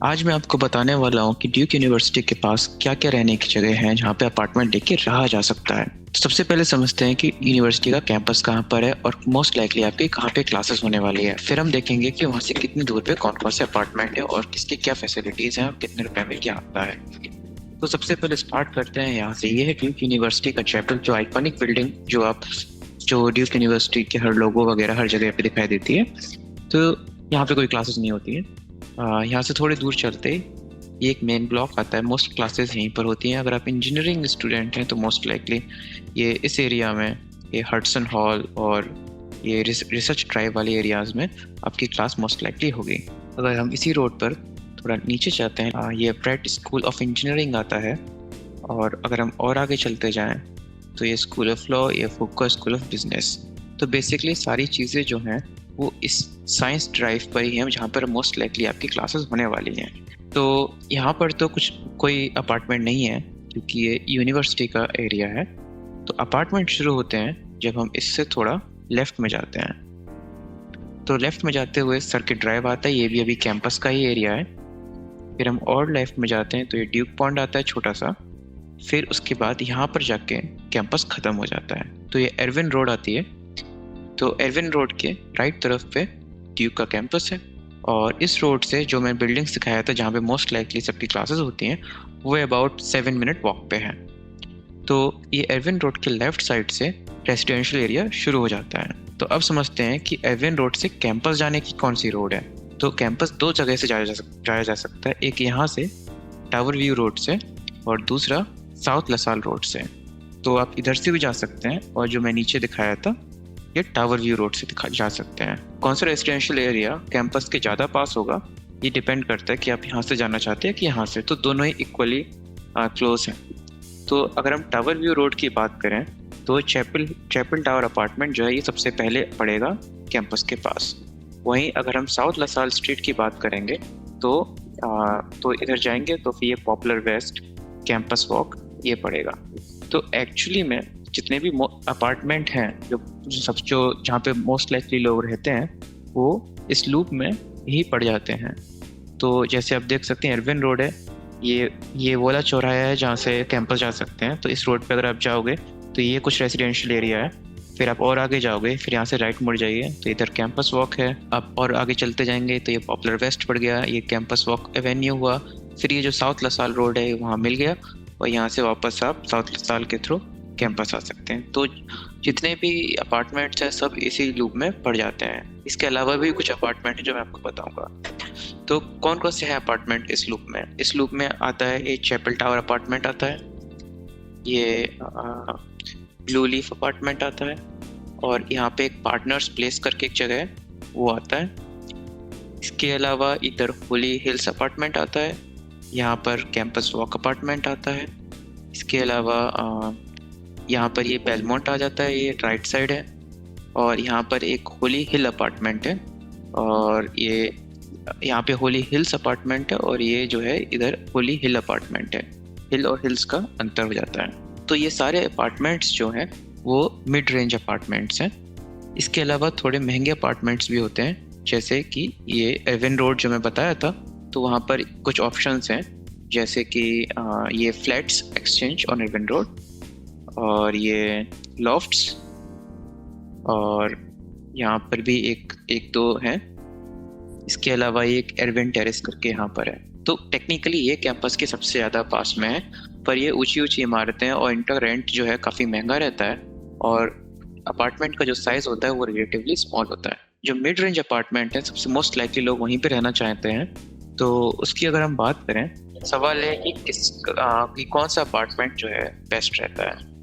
आज मैं आपको बताने वाला हूँ कि ड्यूक यूनिवर्सिटी के पास क्या क्या रहने की जगह है जहाँ पे अपार्टमेंट लेके रहा जा सकता है। तो सबसे पहले समझते हैं कि यूनिवर्सिटी का कैंपस कहाँ पर है और मोस्ट लाइकली आपकी कहाँ पे क्लासेस होने वाली है। फिर हम देखेंगे कि वहाँ से कितनी दूर पे कौन कौन से अपार्टमेंट है और किसकी क्या फैसिलिटीज हैं और कितने रुपए में क्या आता है। तो सबसे पहले स्टार्ट करते हैं यहाँ से। ये है ड्यूक यूनिवर्सिटी का चैपल, जो आइकॉनिक बिल्डिंग जो ड्यूक यूनिवर्सिटी के हर लोगो वगैरह हर जगह पे दिखाई देती है। तो यहाँ पे कोई क्लासेस नहीं होती है। यहाँ से थोड़ी दूर चलते ही ये एक मेन ब्लॉक आता है। मोस्ट क्लासेस यहीं पर होती हैं। अगर आप इंजीनियरिंग स्टूडेंट हैं तो मोस्ट लाइकली ये इस एरिया में, ये हडसन हॉल और ये रिसर्च ड्राइव वाले एरियाज में आपकी क्लास मोस्ट लाइकली होगी। अगर हम इसी रोड पर थोड़ा नीचे जाते हैं, ये ब्रेट स्कूल ऑफ इंजीनियरिंग आता है। और अगर हम और आगे चलते जाएं तो ये स्कूल ऑफ लॉ, ये फूको स्कूल ऑफ बिजनेस। तो बेसिकली सारी चीज़ें जो हैं वो इस साइंस ड्राइव पर ही हैं, जहाँ पर मोस्ट लाइकली आपकी क्लासेस होने वाली हैं। तो यहाँ पर तो कोई अपार्टमेंट नहीं है क्योंकि ये यूनिवर्सिटी का एरिया है। तो अपार्टमेंट शुरू होते हैं जब हम इससे थोड़ा लेफ्ट में जाते हैं। तो लेफ्ट में जाते हुए सर्किट ड्राइव आता है, ये भी अभी कैंपस का ही एरिया है। फिर हम और लेफ्ट में जाते हैं तो ये ड्यूक पॉन्ड आता है छोटा सा। फिर उसके बाद यहाँ पर जाके कैंपस ख़त्म हो जाता है। तो ये एरविन रोड आती है। तो एरविन रोड के राइट तरफ पे ड्यूक का कैंपस है। और इस रोड से जो मैं बिल्डिंग्स दिखाया था जहाँ पे मोस्ट लाइकली सबकी क्लासेस होती हैं, वो अबाउट 7 मिनट वॉक पे है। तो ये एरविन रोड के लेफ्ट साइड से रेजिडेंशियल एरिया शुरू हो जाता है। तो अब समझते हैं कि एरविन रोड से कैंपस जाने की कौन सी रोड है। तो कैंपस दो जगह से जाया जा सकता है। एक यहाँ से टावर व्यू रोड से और दूसरा साउथ लसाल रोड से। तो आप इधर से भी जा सकते हैं और जो मैं नीचे दिखाया था ये टावर व्यू रोड से जा सकते हैं। कौन सा रेजिडेंशियल एरिया कैंपस के ज़्यादा पास होगा ये डिपेंड करता है कि आप यहाँ से जाना चाहते हैं कि यहाँ से। तो दोनों ही इक्वली क्लोज हैं। तो अगर हम टावर व्यू रोड की बात करें तो चैपल टावर अपार्टमेंट जो है ये सबसे पहले पड़ेगा कैंपस के पास। वहीं अगर हम साउथ लसाल स्ट्रीट की बात करेंगे तो इधर जाएंगे तो फिर ये पॉपुलर वेस्ट, कैंपस वॉक ये पड़ेगा। तो एक्चुअली में जितने भी अपार्टमेंट हैं जो जहाँ पे मोस्ट लाइकली लोग रहते हैं वो इस लूप में ही पड़ जाते हैं। तो जैसे आप देख सकते हैं एरविन रोड है, ये वाला चौराहा है जहाँ से कैंपस जा सकते हैं। तो इस रोड पे अगर आप जाओगे तो ये कुछ रेजिडेंशियल एरिया है। फिर आप और आगे जाओगे, फिर यहाँ से राइट मुड़ जाइए तो इधर कैंपस वॉक है। आप और आगे चलते जाएंगे तो ये पॉपुलर वेस्ट पड़ गया, ये कैंपस वॉक एवेन्यू हुआ। फिर ये जो साउथ लसाल रोड है वहाँ मिल गया और यहाँ से वापस आप साउथ लसाल के थ्रू कैंपस आ सकते हैं। तो जितने भी अपार्टमेंट्स हैं सब इसी लूप में पड़ जाते हैं। इसके अलावा भी कुछ अपार्टमेंट है जो मैं आपको बताऊंगा। तो कौन कौन से हैं अपार्टमेंट इस लूप में? इस लूप में आता है एक चैपल टावर अपार्टमेंट आता है, ये ब्लू लीफ अपार्टमेंट आता है और यहाँ पे एक पार्टनर्स प्लेस करके एक जगह है वो आता है। इसके अलावा इधर होली हिल्स अपार्टमेंट आता है, यहाँ पर कैंपस वॉक अपार्टमेंट आता है। इसके अलावा यहाँ पर ये बेलमोंट आ जाता है, ये राइट साइड है। और यहाँ पर एक होली हिल अपार्टमेंट है और ये यहाँ पे होली हिल्स अपार्टमेंट है और ये जो है इधर होली हिल अपार्टमेंट है। हिल और हिल्स का अंतर हो जाता है। तो ये सारे अपार्टमेंट्स जो हैं वो मिड रेंज अपार्टमेंट्स हैं। इसके अलावा थोड़े महंगे अपार्टमेंट्स भी होते हैं, जैसे कि ये एरविन रोड जो मैं बताया था तो वहाँ पर कुछ ऑप्शंस हैं, जैसे कि ये flats exchange on Erwin road और ये लॉफ्ट्स और यहाँ पर भी एक दो हैं। इसके अलावा ये एक एरविन टेरेस करके यहाँ पर है। तो टेक्निकली ये कैंपस के सबसे ज़्यादा पास में है, पर ये ऊंची ऊंची इमारतें हैं और इनका रेंट जो है काफ़ी महंगा रहता है और अपार्टमेंट का जो साइज़ होता है वो रिलेटिवली स्मॉल होता है। जो मिड रेंज अपार्टमेंट है सबसे मोस्ट लाइकली लोग वहीं पे रहना चाहते हैं। तो उसकी अगर हम बात करें, सवाल है कि कौन सा अपार्टमेंट जो है बेस्ट रहता है।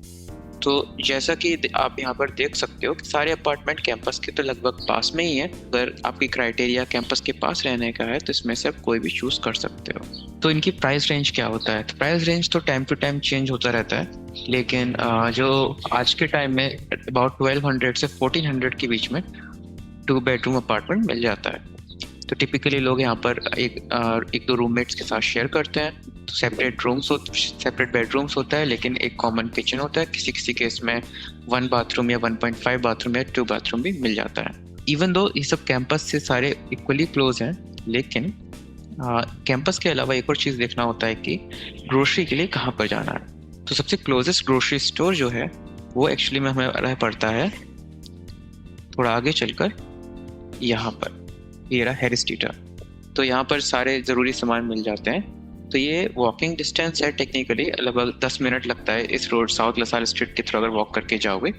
तो जैसा कि आप यहाँ पर देख सकते हो कि सारे अपार्टमेंट कैंपस के तो लगभग पास में ही है। अगर आपकी क्राइटेरिया कैंपस के पास रहने का है तो इसमें से आप कोई भी चूज कर सकते हो। तो इनकी प्राइस रेंज क्या होता है? तो प्राइस रेंज तो टाइम टू टाइम चेंज होता रहता है, लेकिन जो आज के टाइम में अबाउट 1200 से 1400 के बीच में 2 बेडरूम अपार्टमेंट मिल जाता है। तो टिपिकली लोग यहाँ पर एक दो रूममेट्स के साथ शेयर करते हैं। तो सेपरेट बेडरूम्स होता है, लेकिन एक कॉमन किचन होता है। किसी किसी केस में 1 बाथरूम या 1.5 बाथरूम या 2 बाथरूम भी मिल जाता है। इवन दो ये सब कैंपस से सारे इक्वली क्लोज हैं, लेकिन कैंपस के अलावा एक और चीज़ देखना होता है कि ग्रोसरी के लिए कहाँ पर जाना है। तो सबसे क्लोजेस्ट ग्रोसरी स्टोर जो है वो एक्चुअली में हमें रह पड़ता है थोड़ा आगे चलकर यहाँ पर, ये रहा हैरिस्टीटा। तो यहाँ पर सारे ज़रूरी सामान मिल जाते हैं। तो ये वॉकिंग डिस्टेंस है, टेक्निकली लगभग 10 मिनट लगता है इस रोड साउथ लसाल स्ट्रीट के थ्रू अगर वॉक करके जाओगे।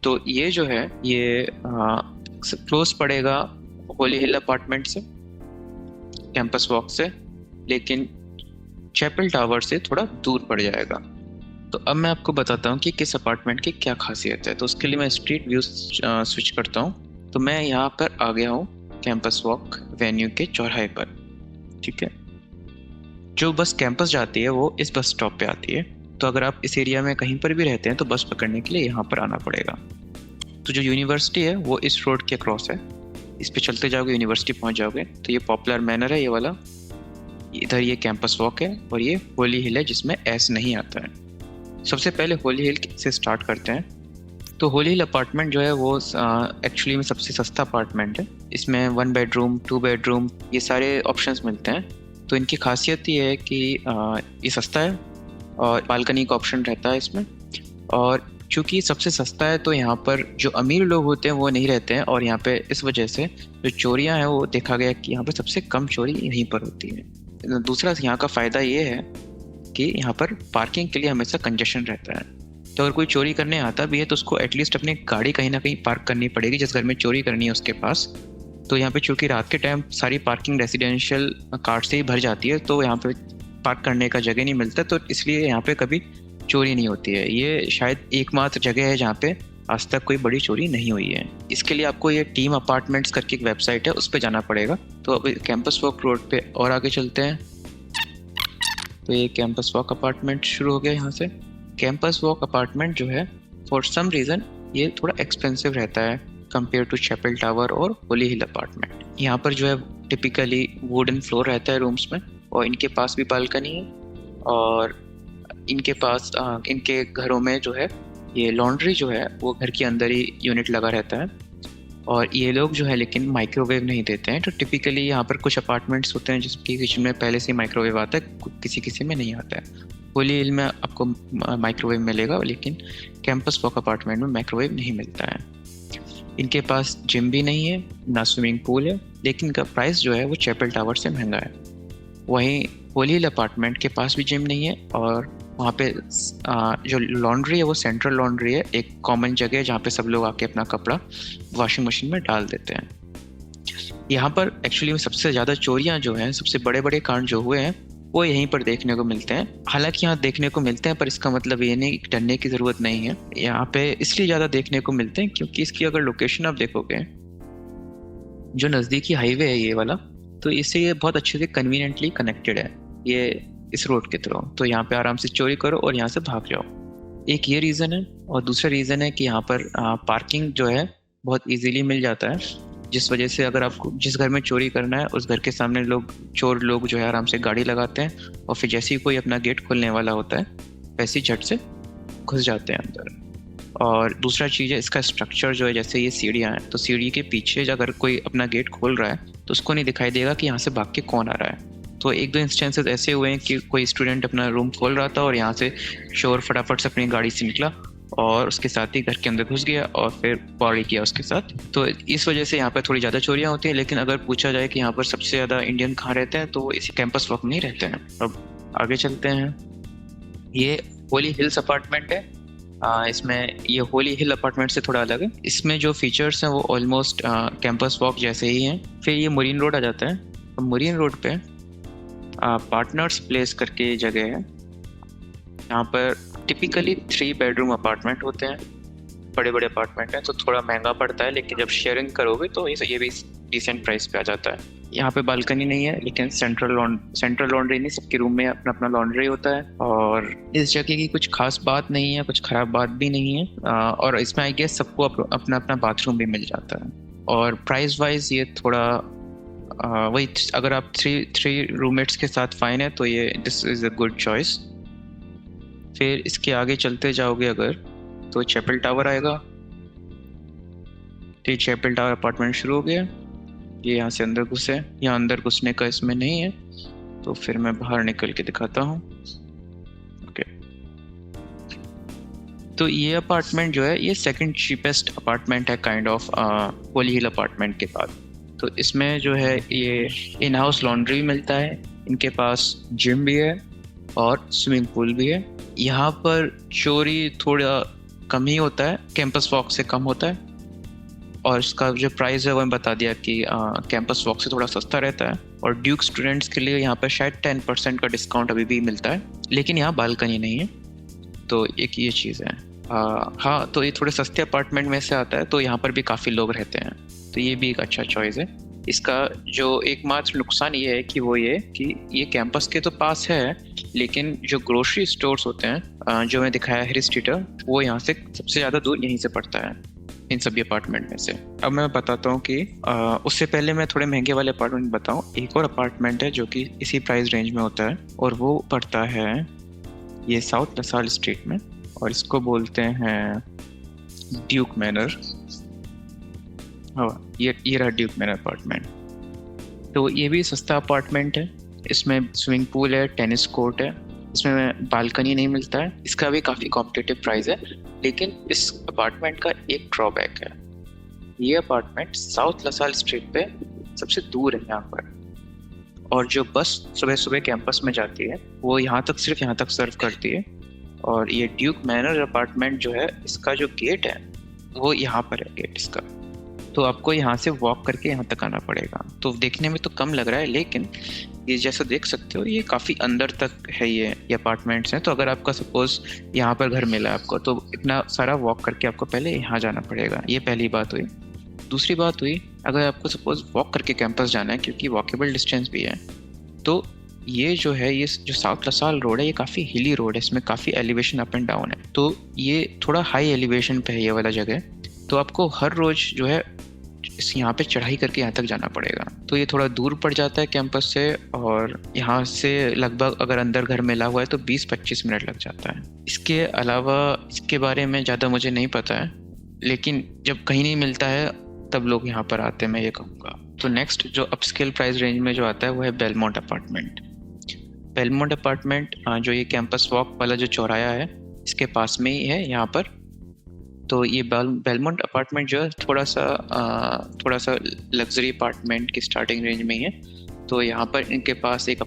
तो ये जो है ये क्लोज पड़ेगा होली हिल अपार्टमेंट से, कैंपस वॉक से, लेकिन चैपल टावर से थोड़ा दूर पड़ जाएगा। तो अब मैं आपको बताता हूँ कि किस अपार्टमेंट की क्या खासियत है। तो उसके लिए मैं स्ट्रीट व्यू स्विच करता हूँ। तो मैं यहाँ पर आ गया हूँ कैंपस वॉक वेन्यू के चौराहे पर, ठीक है। जो बस कैंपस जाती है वो इस बस स्टॉप पे आती है। तो अगर आप इस एरिया में कहीं पर भी रहते हैं तो बस पकड़ने के लिए यहाँ पर आना पड़ेगा। तो जो यूनिवर्सिटी है वो इस रोड के क्रॉस है, इस पे चलते जाओगे यूनिवर्सिटी पहुँच जाओगे। तो ये पॉपुलर मैनर है ये वाला, इधर ये कैंपस वॉक है और ये होली हिल है जिसमें एस नहीं आता है। सबसे पहले होली हिल से स्टार्ट करते हैं। तो होली हिल अपार्टमेंट जो है वो एक्चुअली में सबसे सस्ता अपार्टमेंट है। इसमें 1 बेडरूम 2 बेडरूम ये सारे ऑप्शंस मिलते हैं। तो इनकी खासियत ये है कि ये सस्ता है और बालकनी का ऑप्शन रहता है इसमें। और चूँकि सबसे सस्ता है तो यहाँ पर जो अमीर लोग होते हैं वो नहीं रहते हैं, और यहाँ पे इस वजह से जो चोरियाँ हैं वो देखा गया कि यहाँ पर सबसे कम चोरी यहीं पर होती है। दूसरा यहाँ का फ़ायदा ये है कि यहाँ पर पार्किंग के लिए हमेशा कंजेशन रहता है। तो अगर कोई चोरी करने आता भी है तो उसको एटलीस्ट अपनी गाड़ी कहीं ना कहीं पार्क करनी पड़ेगी जिस घर में चोरी करनी है उसके पास। तो यहाँ पे चूँकि रात के टाइम सारी पार्किंग रेसिडेंशियल कार से ही भर जाती है तो यहाँ पे पार्क करने का जगह नहीं मिलता, तो इसलिए यहाँ पे कभी चोरी नहीं होती है। ये शायद एकमात्र जगह है जहाँ पे आज तक कोई बड़ी चोरी नहीं हुई है। इसके लिए आपको ये टीम अपार्टमेंट्स करके एक वेबसाइट है उस पर जाना पड़ेगा। तो अब कैंपस वॉक रोड पे और आगे चलते हैं। तो ये कैंपस वॉक अपार्टमेंट शुरू हो गया यहाँ से। कैंपस वॉक अपार्टमेंट जो है फॉर सम रीज़न ये थोड़ा एक्सपेंसिव रहता है कंपेयर टू चैपल टावर और होली हिल अपार्टमेंट। यहाँ पर जो है टिपिकली वुडन फ्लोर रहता है रूम्स में, और इनके पास भी बालकनी है, और इनके पास इनके घरों में जो है ये लॉन्ड्री जो है वो घर के अंदर ही यूनिट लगा रहता है। और ये लोग जो है लेकिन माइक्रोवेव नहीं देते हैं। तो टिपिकली यहाँ पर कुछ अपार्टमेंट्स होते हैं जिसकी किचन में पहले से माइक्रोवेव आता है, किसी किसी में नहीं आता है। होली हिल में आपको माइक्रोवेव मिलेगा, लेकिन कैंपस वॉक अपार्टमेंट में माइक्रोवेव नहीं मिलता है। इनके पास जिम भी नहीं है, ना स्विमिंग पूल है, लेकिन इनका प्राइस जो है वो चैपल टावर से महंगा है। वहीं होली हिल अपार्टमेंट के पास भी जिम नहीं है, और वहाँ पे जो लॉन्ड्री है वो सेंट्रल लॉन्ड्री है, एक कॉमन जगह है जहाँ पे सब लोग आके अपना कपड़ा वॉशिंग मशीन में डाल देते हैं। यहाँ पर एक्चुअली में सबसे ज़्यादा चोरियाँ जो हैं, सबसे बड़े बड़े कांड जो हुए हैं वो यहीं पर देखने को मिलते हैं। हालांकि यहाँ देखने को मिलते हैं पर इसका मतलब ये नहीं डरने की ज़रूरत नहीं है। यहाँ पे इसलिए ज़्यादा देखने को मिलते हैं क्योंकि इसकी अगर लोकेशन आप देखोगे, जो नज़दीकी हाईवे है ये वाला, तो इससे ये बहुत अच्छे से कन्वीनियंटली कनेक्टेड है ये इस रोड के थ्रू। तो यहाँ पे आराम से चोरी करो और यहाँ से भाग जाओ। एक ये रीज़न है, और दूसरा रीज़न है कि यहाँ पर पार्किंग जो है बहुत इजीली मिल जाता है, जिस वजह से अगर आपको जिस घर में चोरी करना है उस घर के सामने चोर लोग जो है आराम से गाड़ी लगाते हैं, और फिर जैसे ही कोई अपना गेट खोलने वाला होता है वैसे ही झट से घुस जाते हैं अंदर। और दूसरा चीज़ है इसका स्ट्रक्चर जो है, जैसे ये सीढ़ियाँ हैं तो सीढ़ी के पीछे अगर कोई अपना गेट खोल रहा है तो उसको नहीं दिखाई देगा कि यहाँ से भाग के कौन आ रहा है। तो एक दो इंस्टेंसेस ऐसे हुए हैं कि कोई स्टूडेंट अपना रूम खोल रहा था और यहाँ से चोर फटाफट से अपनी गाड़ी से निकला और उसके साथ ही घर के अंदर घुस गया और फिर पौड़ी किया उसके साथ। तो इस वजह से यहाँ पर थोड़ी ज़्यादा चोरियाँ होती हैं। लेकिन अगर पूछा जाए कि यहाँ पर सबसे ज़्यादा इंडियन कहाँ रहते हैं तो वो इसी कैंपस वॉक में ही रहते हैं। अब आगे चलते हैं। ये होली हिल्स अपार्टमेंट है। इसमें ये होली हिल अपार्टमेंट से थोड़ा अलग है। इसमें जो फीचर्स हैं वो ऑलमोस्ट कैंपस वॉक जैसे ही हैं। फिर ये मरीन रोड आ जाता है। तो मरीन रोड पे पार्टनर्स प्लेस करके जगह है। यहाँ पर टिपिकली 3 बेडरूम अपार्टमेंट होते हैं। बड़े बड़े अपार्टमेंट हैं तो थोड़ा महंगा पड़ता है, लेकिन जब शेयरिंग करोगे तो ये भी डिसेंट प्राइस पे आ जाता है। यहाँ पे बालकनी नहीं है, लेकिन सेंट्रल लॉन्ड्री नहीं, सबके रूम में अपना अपना लॉन्ड्री होता है। और इस जगह की कुछ खास बात नहीं है, कुछ खराब बात भी नहीं है। और इसमें आई गेस सबको अपना अपना बाथरूम भी मिल जाता है। और प्राइस वाइज ये थोड़ा वही, अगर आप थ्री रूममेट्स के साथ फाइन है तो ये this is a good choice. फिर इसके आगे चलते जाओगे अगर तो चैपल टावर आएगा। तो चैपल टावर अपार्टमेंट शुरू हो गया। ये यहाँ से अंदर घुसे, यहाँ अंदर घुसने का इसमें नहीं है, तो फिर मैं बाहर निकल के दिखाता हूँ। ओके, तो ये अपार्टमेंट जो है ये सेकंड चीपेस्ट अपार्टमेंट है kind of Holi hill apartment के बाद। तो इसमें जो है ये इन हाउस लॉन्ड्री भी मिलता है, इनके पास जिम भी है और स्विमिंग पूल भी है। यहाँ पर चोरी थोड़ा कम ही होता है, कैंपस वॉक से कम होता है, और इसका जो प्राइस है वो मैं बता दिया कि कैंपस वॉक से थोड़ा सस्ता रहता है। और ड्यूक स्टूडेंट्स के लिए यहाँ पर शायद 10% का डिस्काउंट अभी भी मिलता है, लेकिन यहाँ बालकनी नहीं है, तो एक ये चीज़ है। हाँ, तो ये थोड़े सस्ते अपार्टमेंट में से आता है, तो यहाँ पर भी काफ़ी लोग रहते हैं, तो ये भी एक अच्छा चॉइस है। इसका जो एकमात्र नुकसान ये है कि वो ये कि ये कैंपस के तो पास है, लेकिन जो ग्रोसरी स्टोर्स होते हैं जो मैं दिखाया है हेरिस्ट्रीटर, वो यहाँ से सबसे ज़्यादा दूर यहीं से पड़ता है इन सभी अपार्टमेंट में से। अब मैं बताता हूँ कि उससे पहले मैं थोड़े महंगे वाले अपार्टमेंट बताऊँ। एक और अपार्टमेंट है जो कि इसी प्राइस रेंज में होता है, और वो पड़ता है ये साउथ लसाल स्ट्रीट में, और इसको बोलते हैं ड्यूक मैनर। हाँ, ये रहा ड्यूक मैनर अपार्टमेंट। तो ये भी सस्ता अपार्टमेंट है, इसमें स्विमिंग पूल है, टेनिस कोर्ट है, इसमें बालकनी नहीं मिलता है, इसका भी काफ़ी कॉम्पिटिटिव प्राइस है। लेकिन इस अपार्टमेंट का एक ड्रॉबैक है, ये अपार्टमेंट साउथ लसाल स्ट्रीट पे सबसे दूर है यहाँ पर, और जो बस सुबह सुबह कैंपस में जाती है वो सिर्फ यहाँ तक सर्व करती है। और ये ड्यूक मैनर अपार्टमेंट जो है, इसका जो गेट है वो यहाँ पर है गेट इसका, तो आपको यहाँ से वॉक करके यहाँ तक आना पड़ेगा। तो देखने में तो कम लग रहा है, लेकिन ये जैसा देख सकते हो ये काफ़ी अंदर तक है, ये अपार्टमेंट्स हैं। तो अगर आपका सपोज यहाँ पर घर मिला आपको, तो इतना सारा वॉक करके आपको पहले यहाँ जाना पड़ेगा। ये पहली बात हुई। दूसरी बात हुई, अगर आपको सपोज वॉक करके कैंपस जाना है, क्योंकि वॉकेबल डिस्टेंस भी है, तो ये जो है, ये जो साउथ लसाल रोड है, ये काफ़ी हिली रोड है, इसमें काफ़ी एलिवेशन अप एंड डाउन है, तो ये थोड़ा हाई एलिवेशन पे है ये वाला जगह। तो आपको हर रोज जो है इस यहाँ पे चढ़ाई करके यहाँ तक जाना पड़ेगा, तो ये थोड़ा दूर पड़ जाता है कैंपस से, और यहाँ से लगभग अगर अंदर घर मिला हुआ है तो 20-25 मिनट लग जाता है। इसके अलावा इसके बारे में ज़्यादा मुझे नहीं पता है, लेकिन जब कहीं नहीं मिलता है तब लोग यहाँ पर आते हैं, मैं ये कहूँगा। तो नेक्स्ट जो अपस्केल प्राइस रेंज में जो आता है वो है बेलमोंट अपार्टमेंट। बेलमोंट अपार्टमेंट जो ये कैंपस वॉक वाला जो चौराया है, इसके पास में ही है यहाँ पर। तो ये बेलमोंट अपार्टमेंट जो है थोड़ा सा लग्जरी अपार्टमेंट की स्टार्टिंग रेंज में ही है। तो यहाँ पर इनके पास एक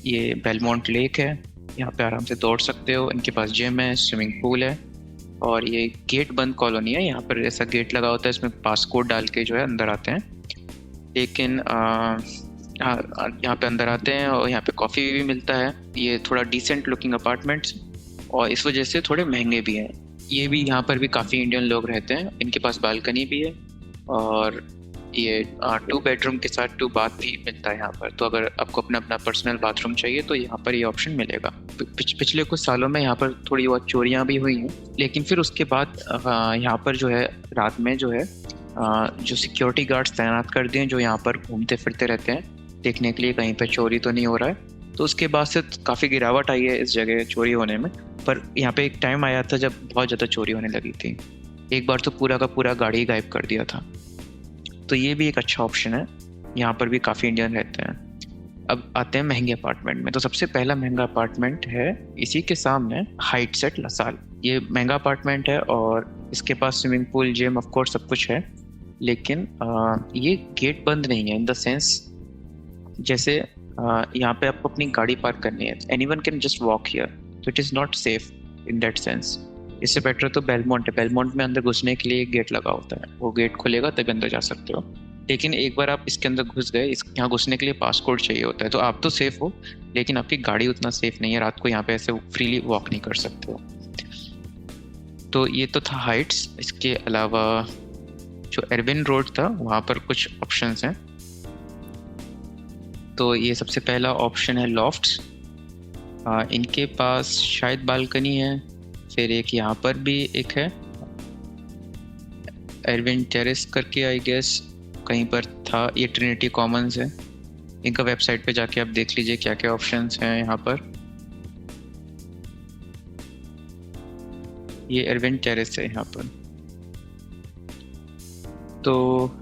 ये बेलमोंट लेक है, यहाँ पे आराम से दौड़ सकते हो। इनके पास जिम है, स्विमिंग पूल है, और ये गेट बंद कॉलोनी है। यहाँ पर ऐसा गेट लगा होता है, इसमें पासकोड डाल के जो है अंदर आते हैं। लेकिन यहाँ पे अंदर आते हैं और यहाँ पे कॉफ़ी भी मिलता है। ये थोड़ा डिसेंट लुकिंग अपार्टमेंट्स, और इस वजह से थोड़े महंगे भी हैं। ये भी यहाँ पर भी काफ़ी इंडियन लोग रहते हैं। इनके पास बालकनी भी है, और ये 2 बेडरूम के साथ 2 बाथ भी मिलता है यहाँ पर। तो अगर आपको अपना अपना पर्सनल बाथरूम चाहिए तो यहाँ पर ये ऑप्शन मिलेगा। पिछले कुछ सालों में यहाँ पर थोड़ी बहुत चोरियाँ भी हुई हैं, लेकिन फिर उसके बाद यहाँ पर जो है रात में जो है जो सिक्योरिटी गार्ड्स तैनात कर दिए, जो यहाँ पर घूमते फिरते रहते हैं देखने के लिए कहीं पर चोरी तो नहीं हो रहा है। तो उसके बाद से काफ़ी गिरावट आई है इस जगह चोरी होने में। पर यहाँ पे एक टाइम आया था जब बहुत ज़्यादा चोरी होने लगी थी। एक बार तो पूरा का पूरा गाड़ी गायब कर दिया था। तो ये भी एक अच्छा ऑप्शन है, यहाँ पर भी काफ़ी इंडियन रहते हैं। अब आते हैं महंगे अपार्टमेंट में। तो सबसे पहला महंगा अपार्टमेंट है इसी के सामने, हाइटसेट लसाल। ये महंगा अपार्टमेंट है और इसके पास swimming pool, gym, of course सब कुछ है, लेकिन ये गेट बंद नहीं है। इन द सेंस जैसे यहाँ पे आपको अपनी गाड़ी पार्क करनी है, anyone can just walk here, तो it is not safe in that sense. इससे बेटर तो बेलमोंट है। बेलमोंट में अंदर घुसने के लिए एक गेट लगा होता है, वो गेट खुलेगा तभी अंदर जा सकते हो। लेकिन एक बार आप इसके अंदर घुस गए, यहाँ घुसने के लिए पासपोर्ट चाहिए होता है। तो आप तो सेफ हो, लेकिन आपकी गाड़ी उतना सेफ नहीं है, रात को यहाँ पे ऐसे फ्रीली वॉक नहीं कर सकते हो। तो ये तो था हाइट्स। इसके अलावा जो एरविन रोड था वहाँ पर कुछ ऑप्शंस हैं। तो ये सबसे पहला ऑप्शन है लॉफ्ट्स। इनके पास शायद बालकनी है। फिर एक यहाँ पर भी एक है, एरविन टेरेस करके, आई गेस कहीं पर था। ये ट्रिनिटी कॉमन्स है। इनका वेबसाइट पे जाके आप देख लीजिए क्या क्या ऑप्शंस हैं यहाँ पर। ये एरविन टेरेस है यहाँ पर। तो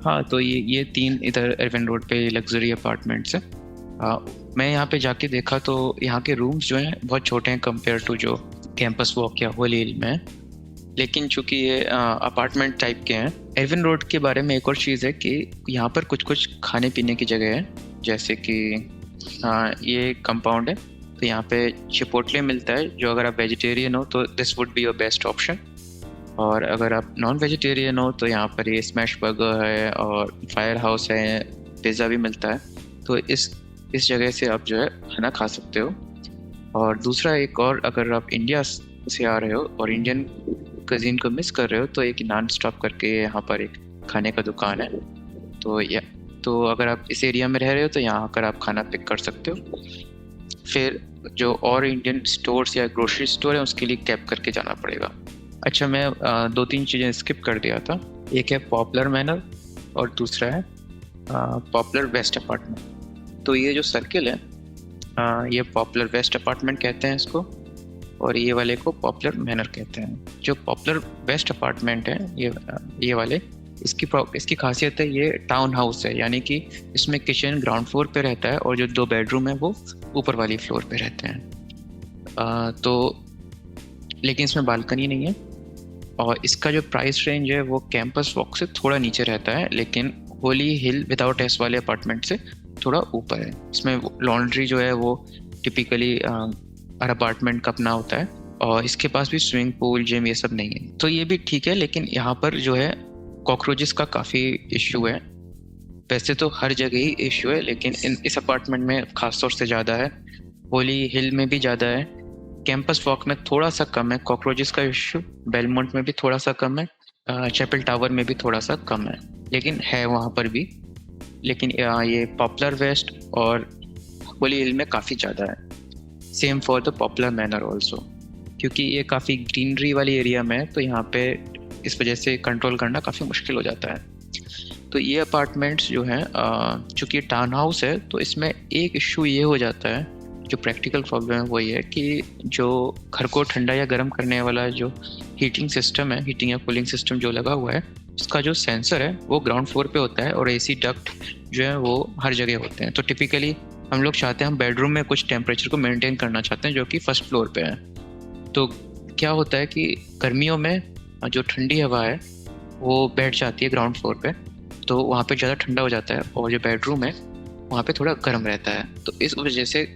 हाँ, तो ये 3 इधर एरविन रोड पे लग्जरी अपार्टमेंट्स हैं। मैं यहाँ पे जाके देखा तो यहाँ के रूम्स जो हैं बहुत छोटे हैं कंपेयर टू जो कैंपस वॉक या होली हिल में है। लेकिन चूंकि ये अपार्टमेंट टाइप के हैं, एरविन रोड के बारे में एक और चीज़ है कि यहाँ पर कुछ कुछ खाने पीने की जगह है। जैसे कि ये कंपाउंड है, तो यहाँ पे चिपोटले मिलता है, जो अगर आप वेजिटेरियन हो तो this would be your best option. और अगर आप नॉन वेजिटेरियन हो तो यहाँ पर ये स्मैश बर्गर है और फायर हाउस है, पिज़्ज़ा भी मिलता है। तो इस जगह से आप जो है खाना खा सकते हो। और दूसरा एक और, अगर आप इंडिया से आ रहे हो और इंडियन कज़िन को मिस कर रहे हो तो एक नॉन स्टॉप करके यहाँ पर एक खाने का दुकान है। तो अगर आप इस एरिया में रह रहे हो तो यहाँ आकर आप खाना पिक कर सकते हो। फिर जो और इंडियन स्टोर्स या ग्रोसरी स्टोर है उसके लिए कैब करके जाना पड़ेगा। अच्छा, मैं 2-3 चीज़ें स्किप कर दिया था। एक है पॉपुलर मैनर और दूसरा है पॉपुलर वेस्ट अपार्टमेंट। तो ये जो सर्किल है, ये पॉपुलर वेस्ट अपार्टमेंट कहते हैं इसको, और ये वाले को पॉपुलर मैनर कहते हैं। जो पॉपुलर वेस्ट अपार्टमेंट है ये वाले, इसकी खासियत है ये टाउन हाउस है, यानी कि इसमें किचन ग्राउंड फ्लोर पे रहता है और जो 2 बेडरूम है वो ऊपर वाली फ्लोर पे रहते हैं। तो लेकिन इसमें बालकनी नहीं है। और इसका जो प्राइस रेंज है वो कैंपस वॉक से थोड़ा नीचे रहता है, लेकिन होली हिल विदाउट एस वाले अपार्टमेंट से थोड़ा ऊपर है। इसमें लॉन्ड्री जो है वो टिपिकली हर अपार्टमेंट का अपना होता है, और इसके पास भी स्विमिंग पूल, जिम, ये सब नहीं है। तो ये भी ठीक है, लेकिन यहाँ पर जो है कॉकरोचेस का काफ़ी इश्यू है। वैसे तो हर जगह ही इश्यू है, लेकिन इस अपार्टमेंट में खास तौर से ज़्यादा है। होली हिल में भी ज़्यादा है, कैंपस वॉक में थोड़ा सा कम है कॉकरोचेस का इश्यू, बेलमोंट में भी थोड़ा सा कम है, चैपल टावर में भी थोड़ा सा कम है, लेकिन है वहाँ पर भी। लेकिन ये पॉपुलर वेस्ट और होली हिल में काफ़ी ज़्यादा है। Same for the popular manner also, क्योंकि ये काफ़ी ग्रीनरी वाली एरिया में है, तो यहाँ पे इस वजह से कंट्रोल करना काफ़ी मुश्किल हो जाता है। तो ये अपार्टमेंट्स जो हैं, चूँकि टाउन हाउस है, तो इसमें एक इशू ये हो जाता है, जो प्रैक्टिकल प्रॉब्लम है वो ये है कि जो घर को ठंडा या गर्म करने वाला जो हीटिंग सिस्टम है, हीटिंग या कूलिंग सिस्टम जो लगा हुआ है, इसका जो सेंसर है वो ग्राउंड फ्लोर पे होता है और एसी डक्ट जो है वो हर जगह होते हैं। तो टिपिकली हम लोग चाहते हैं, हम बेडरूम में कुछ टेम्परेचर को मेंटेन करना चाहते हैं जो कि फर्स्ट फ्लोर पे है। तो क्या होता है कि गर्मियों में जो ठंडी हवा है वो बैठ जाती है ग्राउंड फ्लोर पे, तो वहाँ पे ज़्यादा ठंडा हो जाता है, और जो बेडरूम है वहाँ पे थोड़ा गर्म रहता है। तो इस वजह से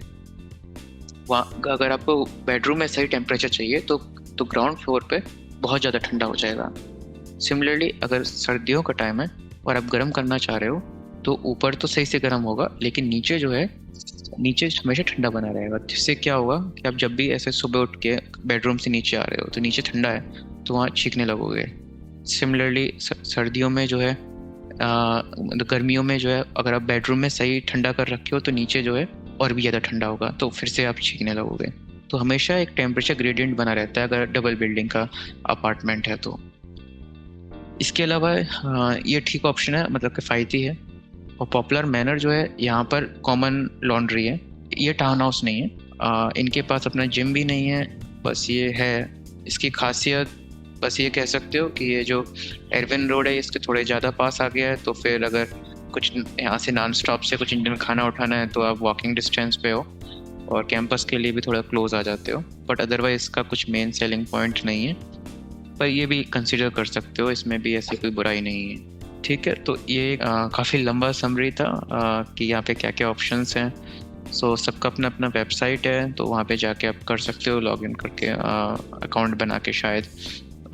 वहाँ अगर आपको बेडरूम में सही टेम्परेचर चाहिए तो ग्राउंड फ्लोर पे बहुत ज़्यादा ठंडा हो जाएगा। सिमिलरली अगर सर्दियों का टाइम है और आप गर्म करना चाह रहे हो तो ऊपर तो सही से गर्म होगा, लेकिन नीचे जो है, नीचे हमेशा ठंडा बना रहेगा। जिससे क्या होगा कि आप जब भी ऐसे सुबह उठ के बेडरूम से नीचे आ रहे हो तो नीचे ठंडा है तो वहाँ छींकने लगोगे। सिमिलरली सर्दियों में जो है, गर्मियों में जो है, अगर आप बेडरूम में सही ठंडा कर रखे हो तो नीचे जो है और भी ज़्यादा ठंडा होगा, तो फिर से आप छींकने लगोगे। तो हमेशा एक टेम्परेचर ग्रेडियंट बना रहता है अगर डबल बिल्डिंग का अपार्टमेंट है तो। इसके अलावा ये ठीक ऑप्शन है, मतलब किफ़ायती है। और पॉपुलर मैनर जो है, यहाँ पर कॉमन लॉन्ड्री है, ये टाउन हाउस नहीं है। इनके पास अपना जिम भी नहीं है, बस ये है इसकी खासियत। बस ये कह सकते हो कि ये जो एरविन रोड है इसके थोड़े ज़्यादा पास आ गया है, तो फिर अगर कुछ यहाँ से नॉन स्टॉप से कुछ इंडियन खाना उठाना है तो आप वॉकिंग डिस्टेंस पे हो, और कैंपस के लिए भी थोड़ा क्लोज आ जाते हो। बट अदरवाइज इसका कुछ मेन सेलिंग पॉइंट नहीं है, पर ये भी कंसिडर कर सकते हो, इसमें भी ऐसी कोई बुराई नहीं है। ठीक है, तो ये काफ़ी लंबा समरी था कि यहाँ पे क्या क्या ऑप्शंस हैं। सो सबका अपना अपना वेबसाइट है, तो वहाँ पे जाके आप कर सकते हो, लॉग इन करके अकाउंट बना के शायद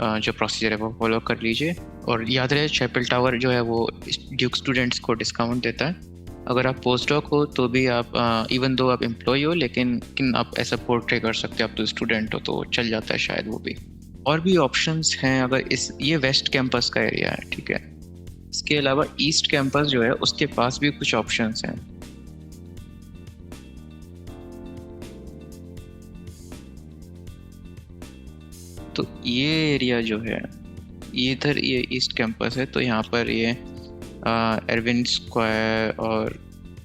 जो प्रोसीजर है वो फॉलो कर लीजिए। और याद रहे, चैपल टावर जो है वो ड्यूक स्टूडेंट्स को डिस्काउंट देता है। अगर आप पोस्ट डॉक हो तो भी आप, इवन दो आप एम्प्लॉय हो, लेकिन आप ऐसा पोर्ट्रे कर सकते हो, आप तो स्टूडेंट हो तो चल जाता है शायद वो भी। और भी ऑप्शंस हैं। अगर ये वेस्ट कैंपस का एरिया है, ठीक है। इसके अलावा ईस्ट कैंपस जो है उसके पास भी कुछ ऑप्शंस हैं। तो ये एरिया जो है, ये इधर ये ईस्ट कैंपस है, तो यहाँ पर ये एरविन स्क्वायर और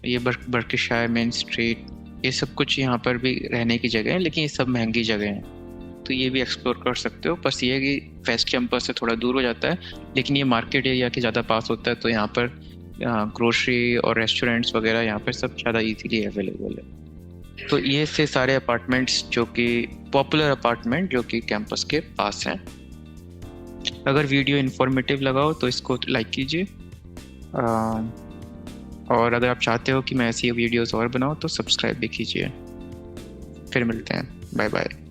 ये बर्किशायर मेन स्ट्रीट, ये सब कुछ यहाँ पर भी रहने की जगह है, लेकिन ये सब महंगी जगह हैं। तो ये भी एक्सप्लोर कर सकते हो। बस ये है कि वेस्ट कैंपस से थोड़ा दूर हो जाता है, लेकिन ये मार्केट एरिया के ज़्यादा पास होता है, तो यहाँ पर ग्रोसरी और रेस्टोरेंट्स वगैरह यहाँ पर सब ज़्यादा इजीली अवेलेबल है। तो ये से सारे अपार्टमेंट्स जो कि पॉपुलर अपार्टमेंट जो कि कैंपस के पास हैं। अगर वीडियो इन्फॉर्मेटिव लगा हो तो इसको लाइक कीजिए, और अगर आप चाहते हो कि मैं ऐसी वीडियोस और बनाऊं तो सब्सक्राइब भी कीजिए। फिर मिलते हैं, बाय बाय।